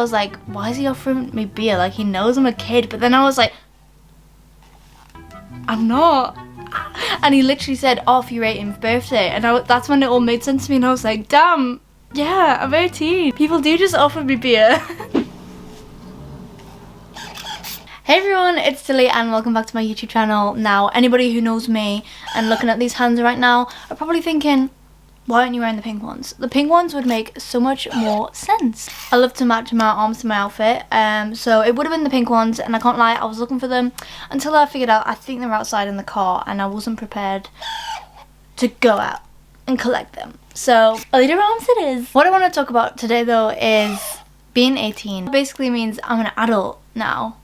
I was like, why is he offering me beer? Like, he knows I'm a kid. But then I was like, I'm not. And he literally said, oh, for your 18th birthday. And that's when it all made sense to me. And I was like, damn, yeah, I'm 18. People do just offer me beer. Hey everyone, it's Tilly and welcome back to my YouTube channel. Now, anybody who knows me and looking at these hands right now are probably thinking, why aren't you wearing the pink ones? The pink ones would make so much more sense. I love to match my arms to my outfit, so it would have been the pink ones, and I can't lie, I was looking for them until I figured out I think they're outside in the car and I wasn't prepared to go out and collect them. So, later arms it is. What I want to talk about today though is being 18. It basically means I'm an adult now.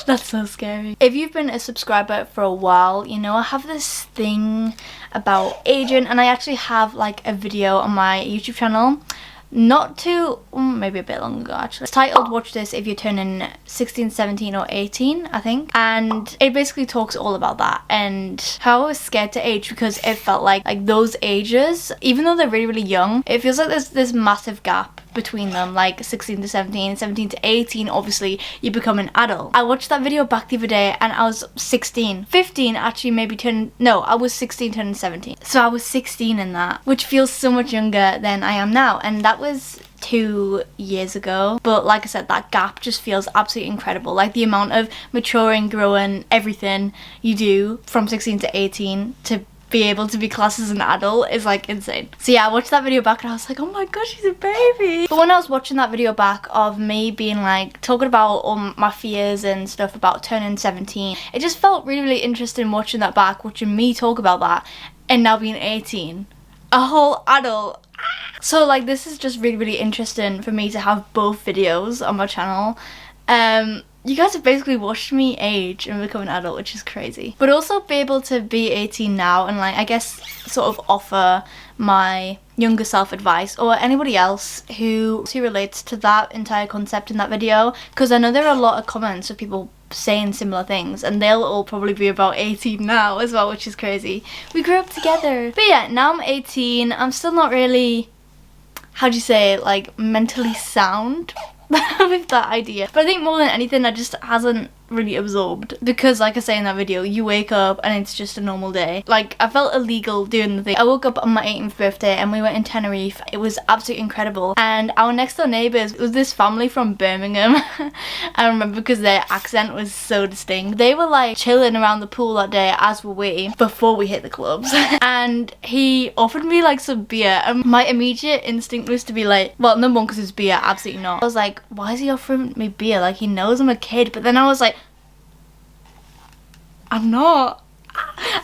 That's so scary. If you've been a subscriber for a while, you know I have this thing about aging, and I actually have like a video on my YouTube channel not too, maybe a bit long ago actually. It's titled Watch This If You're Turning 16, 17 or 18, I think. And it basically talks all about that and how I was scared to age because it felt like those ages, even though they're really, really young, it feels like there's this massive gap between them, like 16 to 17, 17 to 18, obviously you become an adult. I watched that video back the other day and I was 16, 15 actually, maybe turning, no, I was 16 turning 17. So I was 16 in that, which feels so much younger than I am now, and that was 2 years ago. But like I said, that gap just feels absolutely incredible. Like the amount of maturing, growing, everything you do from 16 to 18 to be able to be classed as an adult is like insane. So yeah, I watched that video back and I was like, oh my god, she's a baby. But when I was watching that video back of me being like talking about all my fears and stuff about turning 17, it just felt really, really interesting watching that back, watching me talk about that and now being 18, a whole adult. So like this is just really, really interesting for me to have both videos on my channel. You guys have basically watched me age and become an adult, which is crazy. But also be able to be 18 now and like, I guess, sort of offer my younger self advice or anybody else who relates to that entire concept in that video. Because I know there are a lot of comments of people saying similar things and they'll all probably be about 18 now as well, which is crazy. We grew up together. But yeah, now I'm 18. I'm still not really, how do you say it, like mentally sound with that idea. But I think more than anything, that just hasn't really absorbed, because like I say in that video, you wake up and it's just a normal day. Like I felt illegal doing the thing. I woke up on my 18th birthday and we went in Tenerife. It was absolutely incredible, and our next door neighbours, it was this family from Birmingham. I remember because their accent was so distinct. They were like chilling around the pool that day, as were we, before we hit the clubs. And he offered me like some beer and my immediate instinct was to be like, well, number one, because it's beer, absolutely not. I was like, why is he offering me beer? Like he knows I'm a kid. But then I was like, I'm not.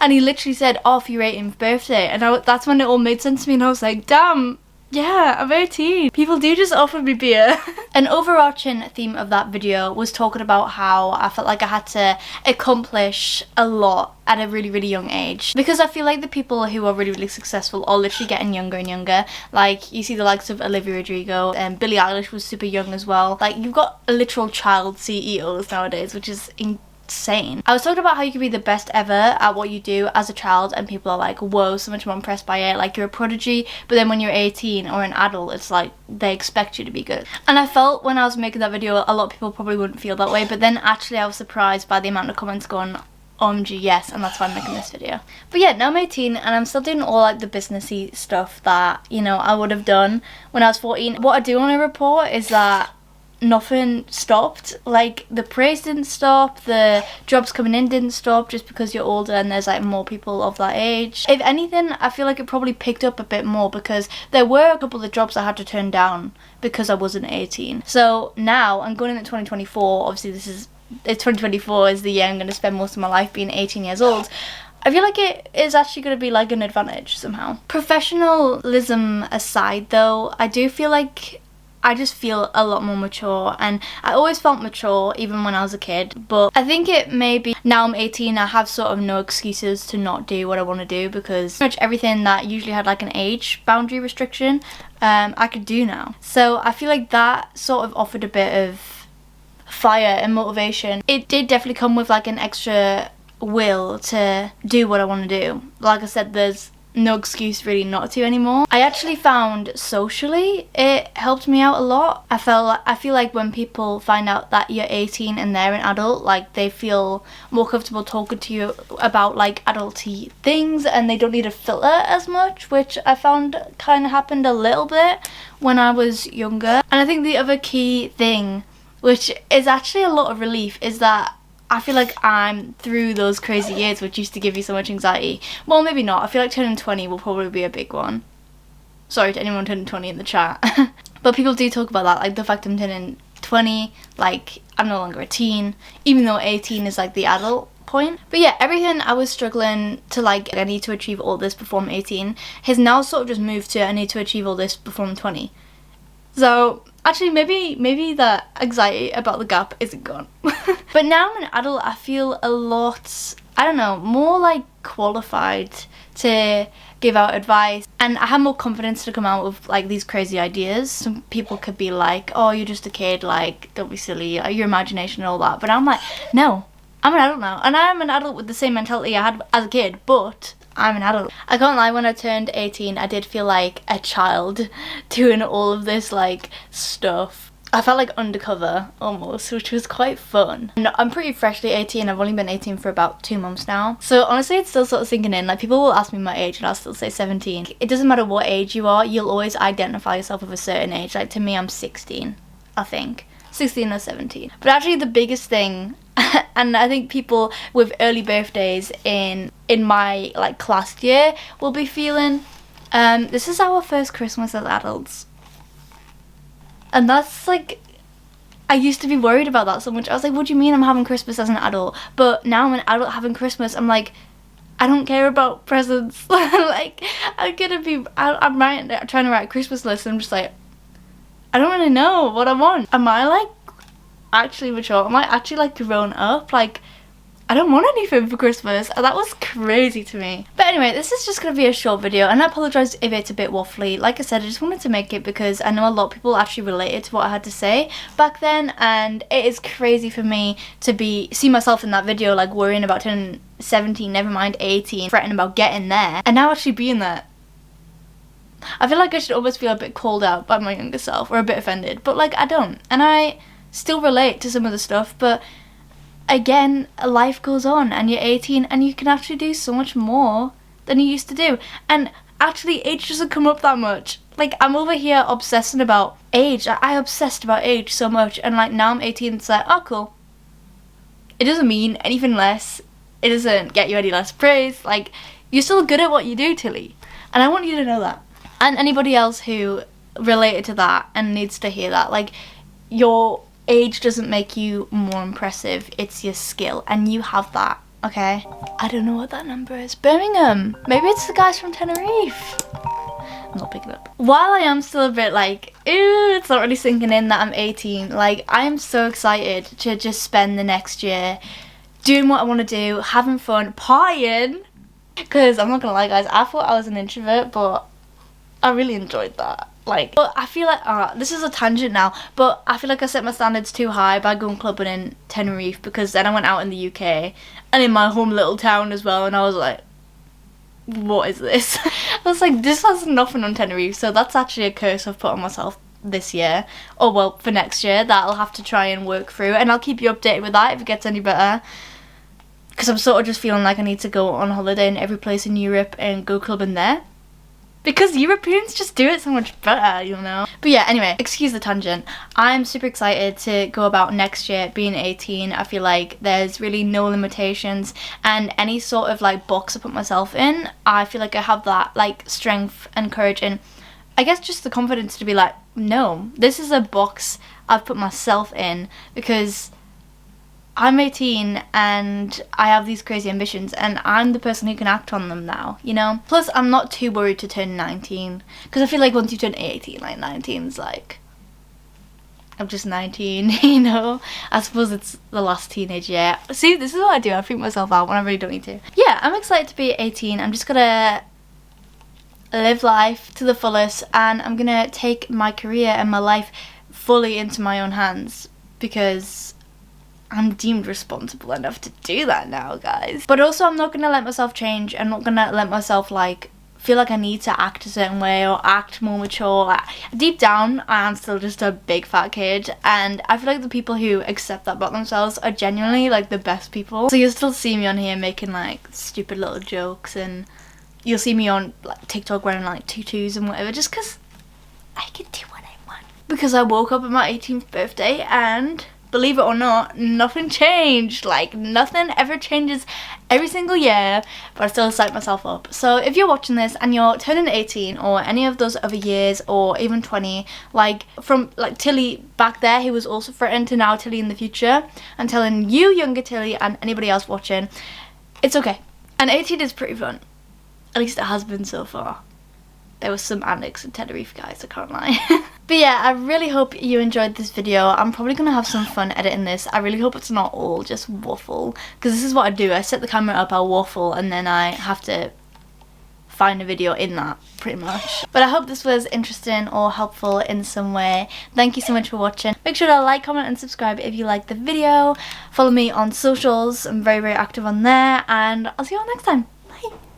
And he literally said, oh, for your 18th birthday. And that's when it all made sense to me and I was like, damn, yeah, I'm 18. People do just offer me beer. An overarching theme of that video was talking about how I felt like I had to accomplish a lot at a really, really young age, because I feel like the people who are really, really successful are literally getting younger and younger. Like you see the likes of Olivia Rodrigo and Billie Eilish was super young as well. Like you've got literal child CEOs nowadays, which is insane. I was talking about how you can be the best ever at what you do as a child and people are like, whoa, so much more impressed by it, like you're a prodigy. But then when you're 18 or an adult, it's like they expect you to be good. And I felt when I was making that video, a lot of people probably wouldn't feel that way, but then actually I was surprised by the amount of comments going, OMG, yes, and that's why I'm making this video. But yeah, now I'm 18 and I'm still doing all like the businessy stuff that, you know, I would have done when I was 14. What I do want to report is that nothing stopped. Like the praise didn't stop, the jobs coming in didn't stop just because you're older and there's like more people of that age. If anything, I feel like it probably picked up a bit more because there were a couple of jobs I had to turn down because I wasn't 18. So now I'm going into 2024, obviously it's 2024 is the year I'm going to spend most of my life being 18 years old. I feel like it is actually going to be like an advantage somehow. Professionalism aside though, I do feel like I just feel a lot more mature, and I always felt mature even when I was a kid, but I think it may be now I'm 18 I have sort of no excuses to not do what I want to do, because pretty much everything that usually had like an age boundary restriction I could do now. So I feel like that sort of offered a bit of fire and motivation. It did definitely come with like an extra will to do what I want to do. Like I said, there's no excuse really not to anymore. I actually found socially it helped me out a lot. I feel like when people find out that you're 18 and they're an adult, like they feel more comfortable talking to you about like adulty things, and they don't need a filter as much, which I found kind of happened a little bit when I was younger. And I think the other key thing, which is actually a lot of relief, is that I feel like I'm through those crazy years which used to give you so much anxiety. Well, maybe not. I feel like turning 20 will probably be a big one. Sorry to anyone turning 20 in the chat. But people do talk about that, like the fact I'm turning 20, like I'm no longer a teen, even though 18 is like the adult point. But yeah, everything I was struggling to like, I need to achieve all this before I'm 18, has now sort of just moved to I need to achieve all this before I'm 20. So actually maybe that anxiety about the gap isn't gone. But now I'm an adult, I feel a lot, I don't know, more like qualified to give out advice, and I have more confidence to come out with like these crazy ideas. Some people could be like, oh, you're just a kid, like don't be silly, your imagination and all that, but I'm like, no, I'm an adult now, and I am an adult with the same mentality I had as a kid, but I'm an adult. I can't lie, when I turned 18 I did feel like a child doing all of this like stuff. I felt like undercover almost, which was quite fun. And I'm pretty freshly 18, I've only been 18 for about 2 months now. So honestly it's still sort of sinking in, like people will ask me my age and I'll still say 17. It doesn't matter what age you are, you'll always identify yourself with a certain age. Like to me I'm 16, I think. 16 or 17. But actually the biggest thing, and I think people with early birthdays in my like class year will be feeling, this is our first Christmas as adults. And that's like, I used to be worried about that so much. I was like, what do you mean I'm having Christmas as an adult? But now I'm an adult having Christmas, I'm like, I don't care about presents. Like I'm trying to write a Christmas list and I'm just like, I don't really know what I want. Am I like actually mature? Am I actually like grown up? Like I don't want anything for Christmas. That was crazy to me. But anyway, this is just gonna be a short video, and I apologise if it's a bit waffly. Like I said, I just wanted to make it because I know a lot of people actually related to what I had to say back then, and it is crazy for me to see myself in that video like worrying about turning 17, never mind 18, fretting about getting there, and now actually being there. I feel like I should almost feel a bit called out by my younger self, or a bit offended, but like I don't, and I still relate to some of the stuff. But again, life goes on and you're 18 and you can actually do so much more than you used to do, and actually age doesn't come up that much. Like I'm over here obsessing about age. I obsessed about age so much, and like now I'm 18, it's like, oh cool, it doesn't mean anything less, it doesn't get you any less praise, like you're still good at what you do, Tilly, and I want you to know that. And anybody else who related to that and needs to hear that, like your age doesn't make you more impressive, it's your skill, and you have that, okay? I don't know what that number is. Birmingham. Maybe it's the guys from Tenerife. I'm not picking up. While I am still a bit like, ew, it's not really sinking in that I'm 18, like I am so excited to just spend the next year doing what I want to do, having fun, partying. Because I'm not gonna lie guys, I thought I was an introvert, but I really enjoyed that. Like, but I feel like, this is a tangent now, but I feel like I set my standards too high by going clubbing in Tenerife, because then I went out in the UK and in my home little town as well, and I was like, what is this? I was like, this has nothing on Tenerife, so that's actually a curse I've put on myself this year, or well, for next year, that I'll have to try and work through, and I'll keep you updated with that if it gets any better, because I'm sort of just feeling like I need to go on holiday in every place in Europe and go clubbing there. Because Europeans just do it so much better, you know? But yeah, anyway, excuse the tangent. I'm super excited to go about next year being 18. I feel like there's really no limitations, and any sort of like box I put myself in, I feel like I have that like strength and courage, and I guess just the confidence to be like, no, this is a box I've put myself in because I'm 18 and I have these crazy ambitions, and I'm the person who can act on them now, you know? Plus, I'm not too worried to turn 19, because I feel like once you turn 18, like 19's like, I'm just 19, you know? I suppose it's the last teenage year. See, this is what I do, I freak myself out when I really don't need to. Yeah, I'm excited to be 18, I'm just gonna live life to the fullest, and I'm gonna take my career and my life fully into my own hands, because I'm deemed responsible enough to do that now, guys. But also, I'm not gonna let myself change. I'm not gonna let myself like feel like I need to act a certain way or act more mature. Like, deep down, I am still just a big fat kid, and I feel like the people who accept that about themselves are genuinely like the best people. So you'll still see me on here making like stupid little jokes, and you'll see me on like TikTok wearing like tutus and whatever, just because I can do what I want. Because I woke up on my 18th birthday and, believe it or not, nothing changed. Like, nothing ever changes every single year, but I still psych myself up. So if you're watching this and you're turning 18 or any of those other years, or even 20, like from like Tilly back there who was also threatened, to now Tilly in the future, I'm telling you, younger Tilly, and anybody else watching, it's okay. And 18 is pretty fun. At least it has been so far. There was some antics in Tenerife, guys, I can't lie. But yeah, I really hope you enjoyed this video. I'm probably going to have some fun editing this. I really hope it's not all just waffle, because this is what I do. I set the camera up, I'll waffle, and then I have to find a video in that, pretty much. But I hope this was interesting or helpful in some way. Thank you so much for watching. Make sure to like, comment, and subscribe if you liked the video. Follow me on socials. I'm very, very active on there, and I'll see you all next time. Bye.